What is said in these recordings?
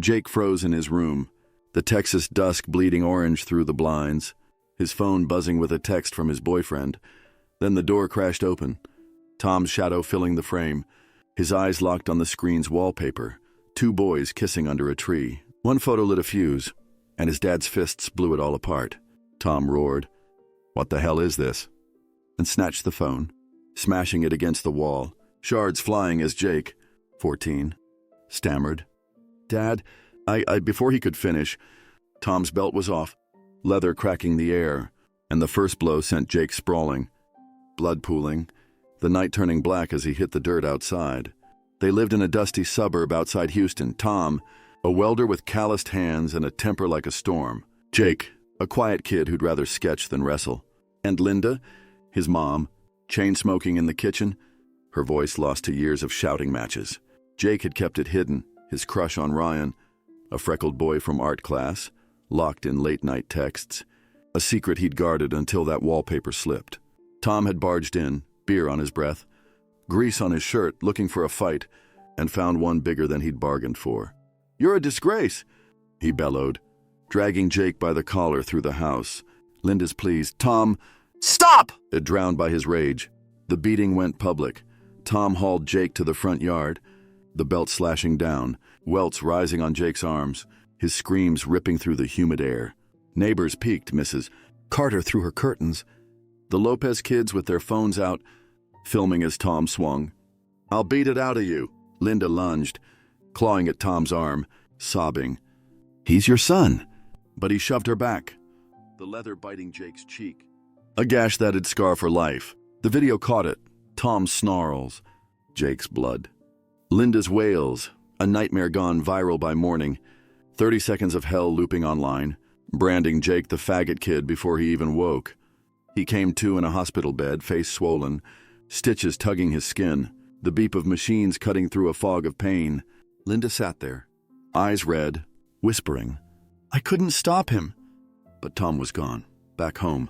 Jake froze in his room, the Texas dusk bleeding orange through the blinds, his phone buzzing with a text from his boyfriend. Then the door crashed open, Tom's shadow filling the frame, his eyes locked on the screen's wallpaper, two boys kissing under a tree. One photo lit a fuse, and his dad's fists blew it all apart. Tom roared, "What the hell is this?" and snatched the phone, smashing it against the wall, shards flying as Jake, 14, stammered, "Dad, I..." Before he could finish, Tom's belt was off, leather cracking the air, and the first blow sent Jake sprawling, blood pooling, the night turning black as he hit the dirt outside. They lived in a dusty suburb outside Houston. Tom, a welder with calloused hands and a temper like a storm. Jake, a quiet kid who'd rather sketch than wrestle. And Linda, his mom, chain-smoking in the kitchen, her voice lost to years of shouting matches. Jake had kept it hidden, his crush on Ryan, a freckled boy from art class, locked in late-night texts, a secret he'd guarded until that wallpaper slipped. Tom had barged in, beer on his breath, grease on his shirt, looking for a fight, and found one bigger than he'd bargained for. "You're a disgrace," he bellowed, dragging Jake by the collar through the house. Linda's pleas, "Tom, stop!" it drowned by his rage. The beating went public. Tom hauled Jake to the front yard, the belt slashing down, welts rising on Jake's arms, his screams ripping through the humid air. Neighbors peeked, Mrs. Carter through her curtains, the Lopez kids with their phones out, filming as Tom swung. "I'll beat it out of you," Linda lunged, clawing at Tom's arm, sobbing. "He's your son." But he shoved her back, the leather biting Jake's cheek. A gash that'd scar for life. The video caught it. Tom's snarls, Jake's blood. Linda's wails, a nightmare gone viral by morning. 30 seconds of hell looping online, branding Jake the faggot kid before he even woke. He came to in a hospital bed, face swollen, stitches tugging his skin, the beep of machines cutting through a fog of pain. Linda sat there, eyes red, whispering, "I couldn't stop him." But Tom was gone, back home.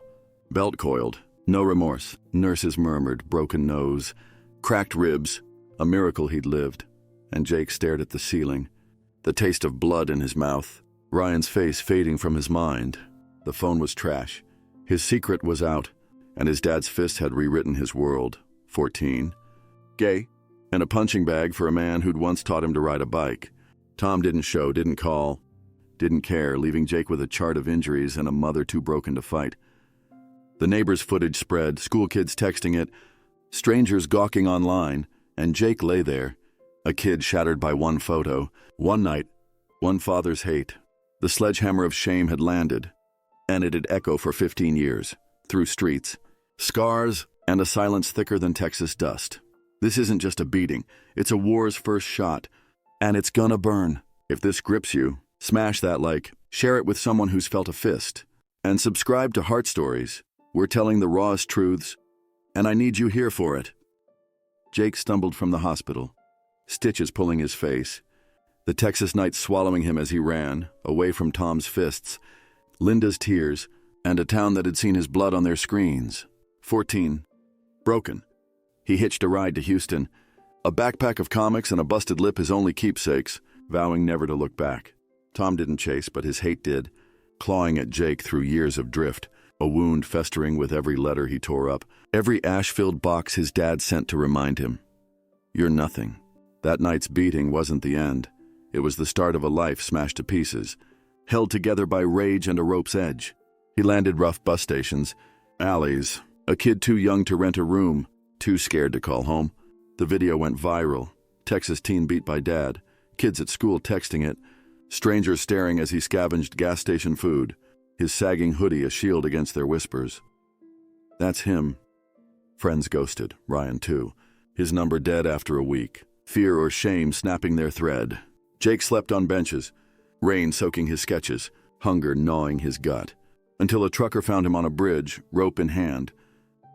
Belt coiled, no remorse, nurses murmured, broken nose, cracked ribs, a miracle he'd lived. And Jake stared at the ceiling, the taste of blood in his mouth, Ryan's face fading from his mind. The phone was trash. His secret was out, and his dad's fist had rewritten his world. 14. Gay, and a punching bag for a man who'd once taught him to ride a bike. Tom didn't show, didn't call, didn't care, leaving Jake with a chart of injuries and a mother too broken to fight. The neighbors' footage spread, school kids texting it, strangers gawking online, and Jake lay there, a kid shattered by one photo. One night, one father's hate. The sledgehammer of shame had landed, and it'd echo for 15 years, through streets, scars, and a silence thicker than Texas dust. This isn't just a beating, it's a war's first shot, and it's gonna burn. If this grips you, smash that like, share it with someone who's felt a fist, and subscribe to Heart Stories. We're telling the rawest truths, and I need you here for it. Jake stumbled from the hospital, stitches pulling his face, the Texas night swallowing him as he ran, away from Tom's fists, Linda's tears, and a town that had seen his blood on their screens. 14. Broken. He hitched a ride to Houston, a backpack of comics and a busted lip his only keepsakes, vowing never to look back. Tom didn't chase, but his hate did, clawing at Jake through years of drift, a wound festering with every letter he tore up, every ash-filled box his dad sent to remind him, "You're nothing." That night's beating wasn't the end. It was the start of a life smashed to pieces, held together by rage and a rope's edge. He landed rough bus stations, alleys, a kid too young to rent a room, too scared to call home. The video went viral. Texas teen beat by dad, kids at school texting it, strangers staring as he scavenged gas station food, his sagging hoodie a shield against their whispers. That's him. Friends ghosted, Ryan too, his number dead after a week, fear or shame snapping their thread. Jake slept on benches, rain soaking his sketches, hunger gnawing his gut, until a trucker found him on a bridge, rope in hand,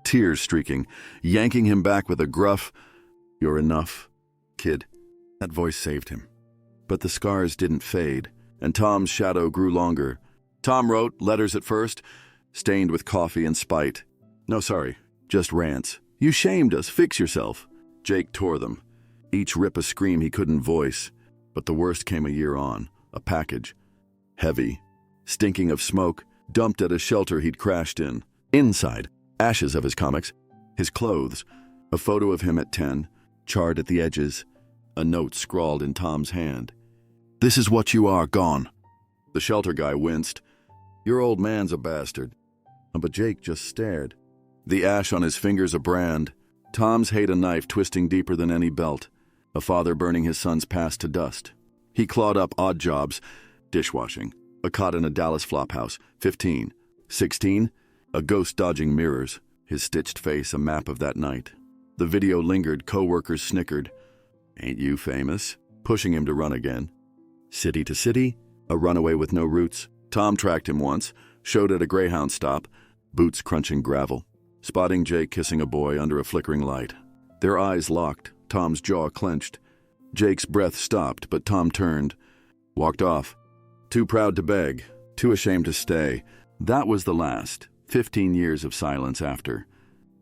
tears streaking, yanking him back with a gruff, "You're enough, kid." That voice saved him. But the scars didn't fade, and Tom's shadow grew longer. Tom wrote letters at first, stained with coffee and spite. No, sorry, just rants. "You shamed us, fix yourself." Jake tore them, each rip a scream he couldn't voice. But the worst came a year on. A package. Heavy. Stinking of smoke, dumped at a shelter he'd crashed in. Inside, ashes of his comics, his clothes, a photo of him at 10, charred at the edges, a note scrawled in Tom's hand. "This is what you are, gone." The shelter guy winced. "Your old man's a bastard." But Jake just stared. The ash on his fingers a brand. Tom's hate a knife twisting deeper than any belt. A father burning his son's past to dust. He clawed up odd jobs, dishwashing, a cot in a Dallas flophouse, 15. 16, a ghost dodging mirrors, his stitched face a map of that night. The video lingered, co-workers snickered. "Ain't you famous?" Pushing him to run again. City to city, a runaway with no roots. Tom tracked him once, showed at a Greyhound stop, boots crunching gravel, spotting Jake kissing a boy under a flickering light. Their eyes locked, Tom's jaw clenched. Jake's breath stopped, but Tom turned, walked off. Too proud to beg, too ashamed to stay. That was the last, 15 years of silence after.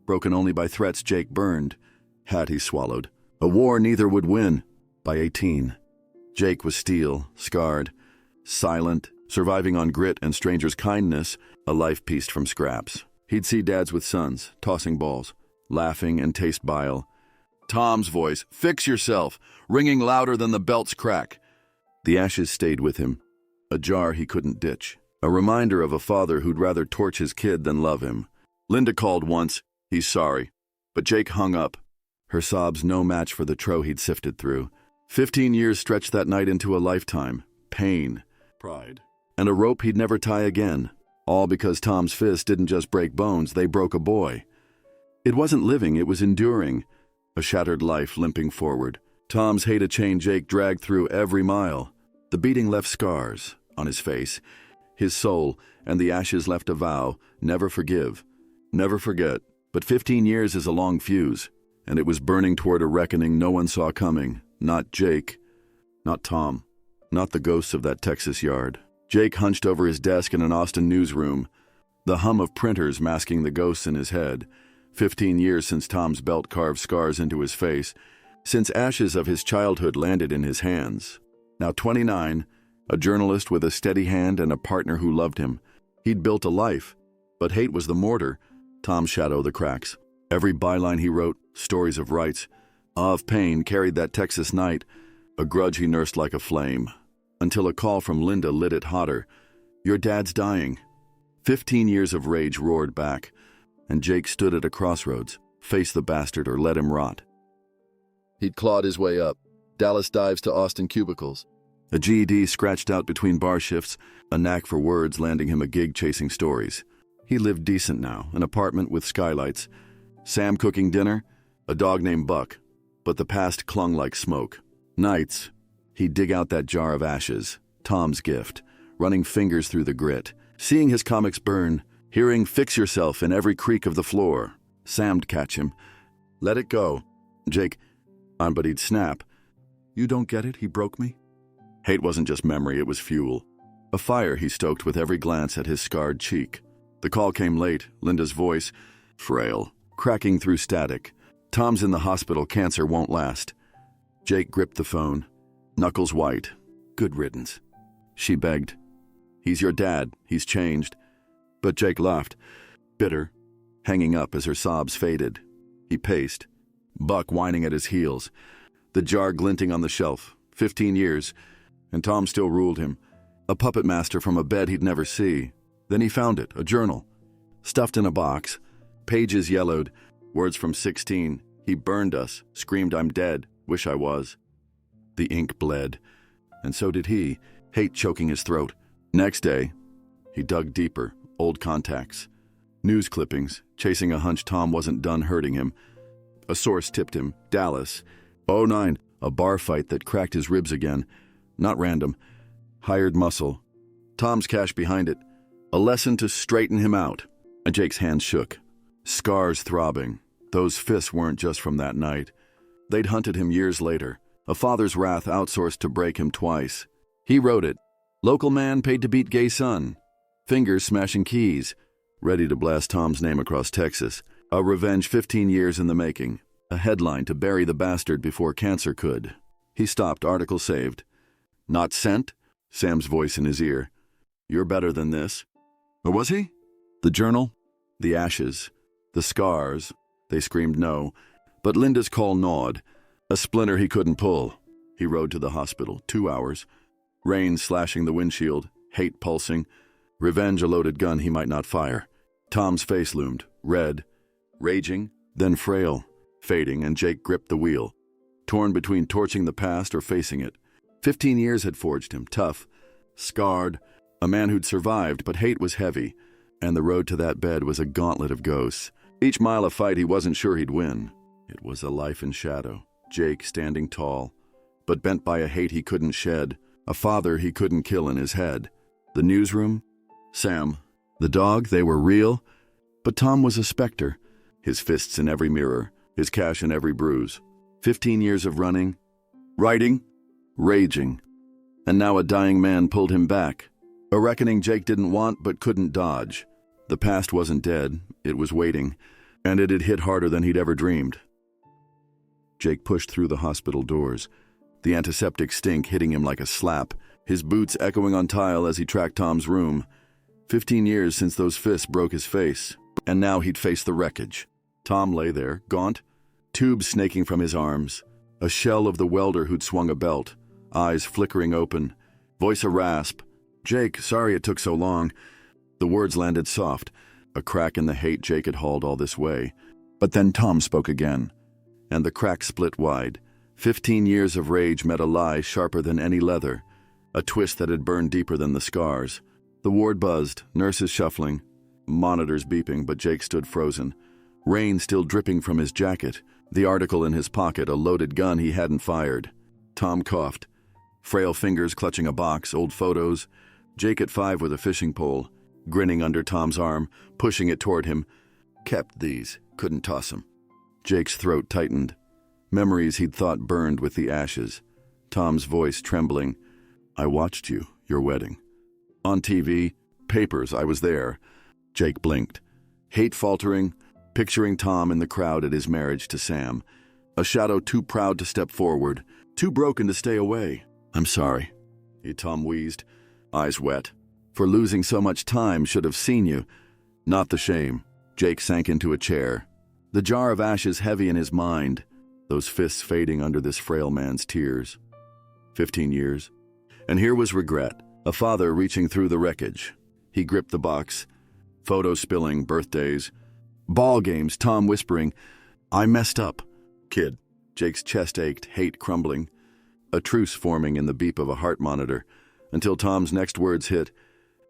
Broken only by threats Jake burned. Hat he swallowed. A war neither would win. By 18. Jake was steel, scarred, silent, surviving on grit and strangers' kindness, a life pieced from scraps. He'd see dads with sons, tossing balls, laughing and taste bile. Tom's voice, "Fix yourself," ringing louder than the belt's crack. The ashes stayed with him, a jar he couldn't ditch, a reminder of a father who'd rather torch his kid than love him. Linda called once, "He's sorry," but Jake hung up, her sobs no match for the tro he'd sifted through. 15 years stretched that night into a lifetime. Pain, pride, and a rope he'd never tie again. All because Tom's fist didn't just break bones, they broke a boy. It wasn't living, it was enduring. A shattered life limping forward. Tom's hate a chain Jake dragged through every mile. The beating left scars on his face, his soul, and the ashes left a vow: never forgive, never forget. But 15 years is a long fuse, and it was burning toward a reckoning no one saw coming. Not Jake, not Tom, not the ghosts of that Texas yard. Jake hunched over his desk in an Austin newsroom, the hum of printers masking the ghosts in his head. 15 years since Tom's belt carved scars into his face, since ashes of his childhood landed in his hands. Now 29, a journalist with a steady hand and a partner who loved him. He'd built a life, but hate was the mortar, Tom's shadow the cracks. Every byline he wrote, stories of rights, of pain, carried that Texas night, a grudge he nursed like a flame. Until a call from Linda lit it hotter. "Your dad's dying." 15 years of rage roared back, and Jake stood at a crossroads, face the bastard or let him rot. He'd clawed his way up, Dallas dives to Austin cubicles. A GED scratched out between bar shifts, a knack for words landing him a gig chasing stories. He lived decent now, an apartment with skylights, Sam cooking dinner, a dog named Buck, but the past clung like smoke. Nights, he'd dig out that jar of ashes, Tom's gift, running fingers through the grit, seeing his comics burn, hearing "Fix yourself" in every creak of the floor. Sam'd catch him. "Let it go." Jake, but he'd snap. "You don't get it, he broke me." Hate wasn't just memory, it was fuel. A fire he stoked with every glance at his scarred cheek. The call came late, Linda's voice, frail, cracking through static. "Tom's in the hospital, cancer won't last." Jake gripped the phone, knuckles white. "Good riddance." She begged. "He's your dad, he's changed." But Jake laughed, bitter, hanging up as her sobs faded. He paced, Buck whining at his heels, the jar glinting on the shelf. 15 years, and Tom still ruled him. A puppet master from a bed he'd never see. Then he found it, a journal, stuffed in a box, pages yellowed, words from 16. "He burned us, screamed I'm dead, wish I was." The ink bled, and so did he, hate choking his throat. Next day, he dug deeper, old contacts, news clippings, chasing a hunch Tom wasn't done hurting him. A source tipped him, Dallas, '09, a bar fight that cracked his ribs again. Not random, hired muscle. Tom's cash behind it, a lesson to straighten him out. Jake's hands shook, scars throbbing. Those fists weren't just from that night. They'd hunted him years later, a father's wrath outsourced to break him twice. He wrote it, local man paid to beat gay son, fingers smashing keys, ready to blast Tom's name across Texas. A revenge 15 years in the making, a headline to bury the bastard before cancer could. He stopped, article saved. Not sent, Sam's voice in his ear. You're better than this. Or was he? The journal? The ashes? The scars? They screamed no, but Linda's call gnawed. A splinter he couldn't pull. He rode to the hospital, 2 hours. Rain slashing the windshield, hate pulsing. Revenge a loaded gun he might not fire. Tom's face loomed, red, raging, then frail, fading, and Jake gripped the wheel, torn between torching the past or facing it. 15 years had forged him, tough, scarred, a man who'd survived, but hate was heavy, and the road to that bed was a gauntlet of ghosts. Each mile of fight he wasn't sure he'd win. It was a life in shadow, Jake standing tall, but bent by a hate he couldn't shed, a father he couldn't kill in his head. The newsroom? Sam. The dog, they were real, but Tom was a specter, his fists in every mirror, his cash in every bruise. 15 years of running, writing, raging, and now a dying man pulled him back. A reckoning Jake didn't want but couldn't dodge. The past wasn't dead, it was waiting, and it had hit harder than he'd ever dreamed. Jake pushed through the hospital doors, the antiseptic stink hitting him like a slap, his boots echoing on tile as he tracked Tom's room. 15 years since those fists broke his face, and now he'd face the wreckage. Tom lay there, gaunt, tubes snaking from his arms, a shell of the welder who'd swung a belt, eyes flickering open, voice a rasp. Jake, sorry it took so long. The words landed soft, a crack in the hate Jake had hauled all this way. But then Tom spoke again, and the crack split wide. 15 years of rage met a lie sharper than any leather, a twist that had burned deeper than the scars. The ward buzzed, nurses shuffling, monitors beeping, but Jake stood frozen. Rain still dripping from his jacket, the article in his pocket, a loaded gun he hadn't fired. Tom coughed, frail fingers clutching a box, old photos. Jake at 5 with a fishing pole, grinning under Tom's arm, pushing it toward him. Kept these, couldn't toss them. Jake's throat tightened. Memories he'd thought burned with the ashes. Tom's voice trembling. I watched you, your wedding. On TV, papers, I was there. Jake blinked. Hate faltering, picturing Tom in the crowd at his marriage to Sam. A shadow too proud to step forward, too broken to stay away. I'm sorry, Tom wheezed, eyes wet. For losing so much time, should have seen you. Not the shame. Jake sank into a chair. The jar of ashes heavy in his mind, those fists fading under this frail man's tears. 15 years. And here was regret. A father reaching through the wreckage. He gripped the box. Photos spilling, birthdays. Ball games, Tom whispering, I messed up. Kid. Jake's chest ached, hate crumbling. A truce forming in the beep of a heart monitor, until Tom's next words hit.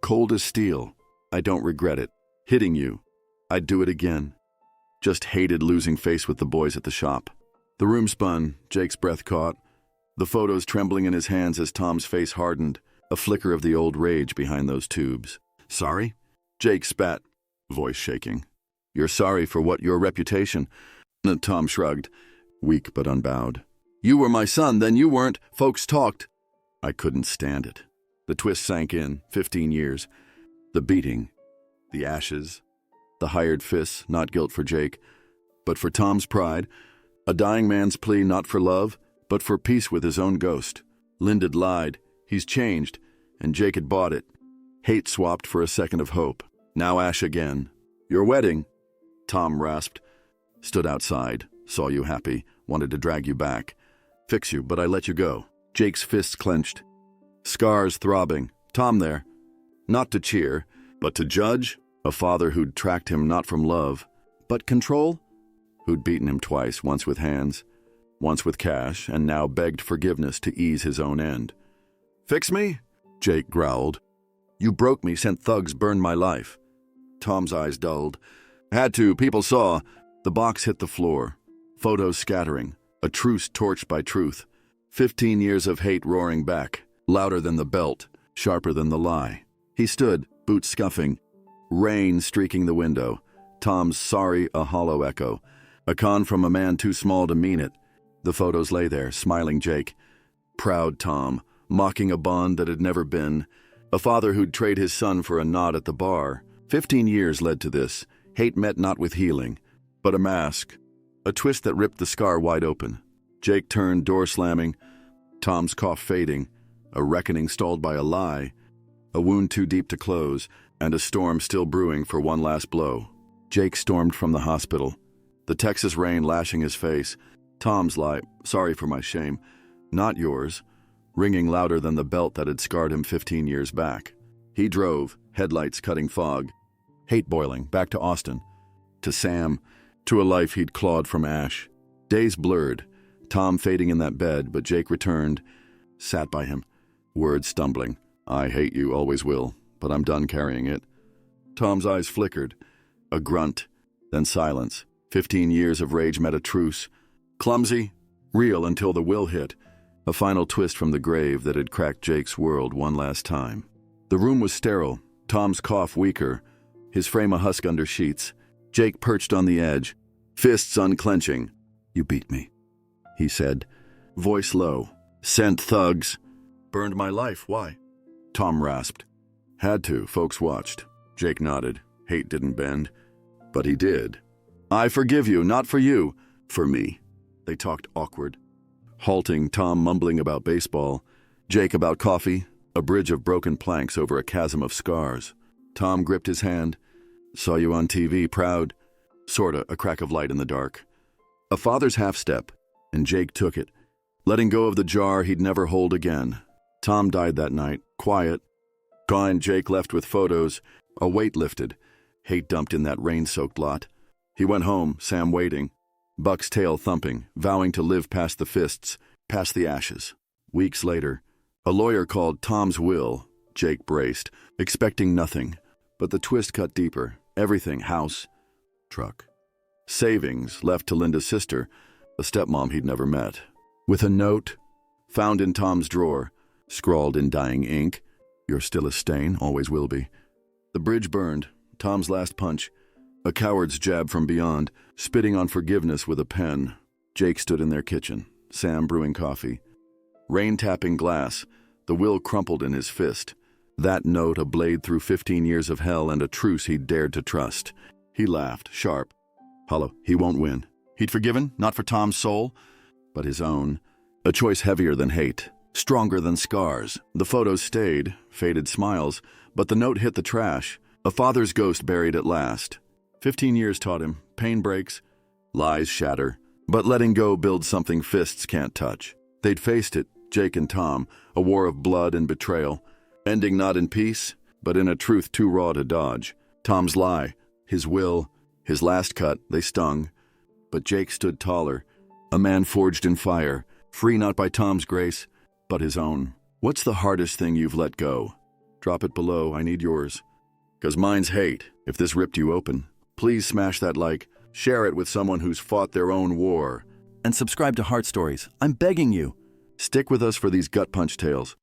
Cold as steel. I don't regret it. Hitting you. I'd do it again. Just hated losing face with the boys at the shop. The room spun, Jake's breath caught. The photos trembling in his hands as Tom's face hardened. A flicker of the old rage behind those tubes. Sorry? Jake spat, voice shaking. You're sorry for what, your reputation? Tom shrugged, weak but unbowed. You were my son, then you weren't. Folks talked. I couldn't stand it. The twist sank in, 15 years. The beating, the ashes, the hired fists, not guilt for Jake, but for Tom's pride. A dying man's plea not for love, but for peace with his own ghost. Lynda'd lied. He's changed, and Jake had bought it. Hate swapped for a second of hope. Now ash again. Your wedding, Tom rasped. Stood outside, saw you happy, wanted to drag you back. Fix you, but I let you go. Jake's fists clenched. Scars throbbing. Tom there. Not to cheer, but to judge. A father who'd tracked him not from love, but control. Who'd beaten him twice, once with hands, once with cash, and now begged forgiveness to ease his own end. Fix me? Jake growled. You broke me, sent thugs, burned my life. Tom's eyes dulled. Had to, people saw. The box hit the floor. Photos scattering. A truce torched by truth. 15 years of hate roaring back. Louder than the belt. Sharper than the lie. He stood, boots scuffing. Rain streaking the window. Tom's sorry a hollow echo. A con from a man too small to mean it. The photos lay there, smiling Jake. Proud Tom, mocking a bond that had never been. A father who'd trade his son for a nod at the bar. 15 years led to this. Hate met not with healing, but a mask. A twist that ripped the scar wide open. Jake turned, door slamming. Tom's cough fading. a reckoning stalled by a lie, a wound too deep to close, and a storm still brewing for one last blow. Jake stormed from the hospital, the Texas rain lashing his face. Tom's lie, sorry for my shame, not yours, ringing louder than the belt that had scarred him 15 years back. He drove, headlights cutting fog, hate boiling, back to Austin, to Sam, to a life he'd clawed from ash. Days blurred, Tom fading in that bed, but Jake returned, sat by him, words stumbling. I hate you, always will, but I'm done carrying it. Tom's eyes flickered, a grunt, then silence. 15 years of rage met a truce. Clumsy, real until the will hit, a final twist from the grave that had cracked Jake's world one last time. The room was sterile, Tom's cough weaker, his frame a husk under sheets. Jake perched on the edge, fists unclenching. You beat me, he said, voice low. Sent thugs. Burned my life, why? Tom rasped. Had to, folks watched. Jake nodded. Hate didn't bend. But he did. I forgive you, not for you, for me. They talked awkward. Halting, Tom mumbling about baseball, Jake about coffee, a bridge of broken planks over a chasm of scars. Tom gripped his hand. Saw you on TV, proud. Sorta, a crack of light in the dark. A father's half-step, and Jake took it, letting go of the jar he'd never hold again. Tom died that night, quiet. Gone, Jake left with photos, a weight lifted, hate dumped in that rain-soaked lot. He went home, Sam waiting, Buck's tail thumping, vowing to live past the fists, past the ashes. Weeks later, a lawyer called Tom's will. Jake braced, expecting nothing, but the twist cut deeper. Everything, house, truck. Savings left to Linda's sister, a stepmom he'd never met. With a note, found in Tom's drawer, scrawled in dying ink, you're still a stain, always will be. The bridge burned, Tom's last punch, a coward's jab from beyond, spitting on forgiveness with a pen. Jake stood in their kitchen, Sam brewing coffee. Rain tapping glass, the will crumpled in his fist. That note a blade through 15 years of hell and a truce he'd dared to trust. He laughed, sharp. Hollow, he won't win. He'd forgiven, not for Tom's soul, but his own. A choice heavier than hate, stronger than scars. The photos stayed, faded smiles, but the note hit the trash. A father's ghost buried at last. 15 years taught him, pain breaks, lies shatter, but letting go builds something fists can't touch. They'd faced it, Jake and Tom, a war of blood and betrayal, ending not in peace, but in a truth too raw to dodge. Tom's lie, his will, his last cut, they stung. But Jake stood taller, a man forged in fire, free not by Tom's grace, but his own. What's the hardest thing you've let go? Drop it below, I need yours. 'Cause mine's hate, if this ripped you open. Please smash that like, share it with someone who's fought their own war. And subscribe to Heart Stories, I'm begging you. Stick with us for these gut punch tales.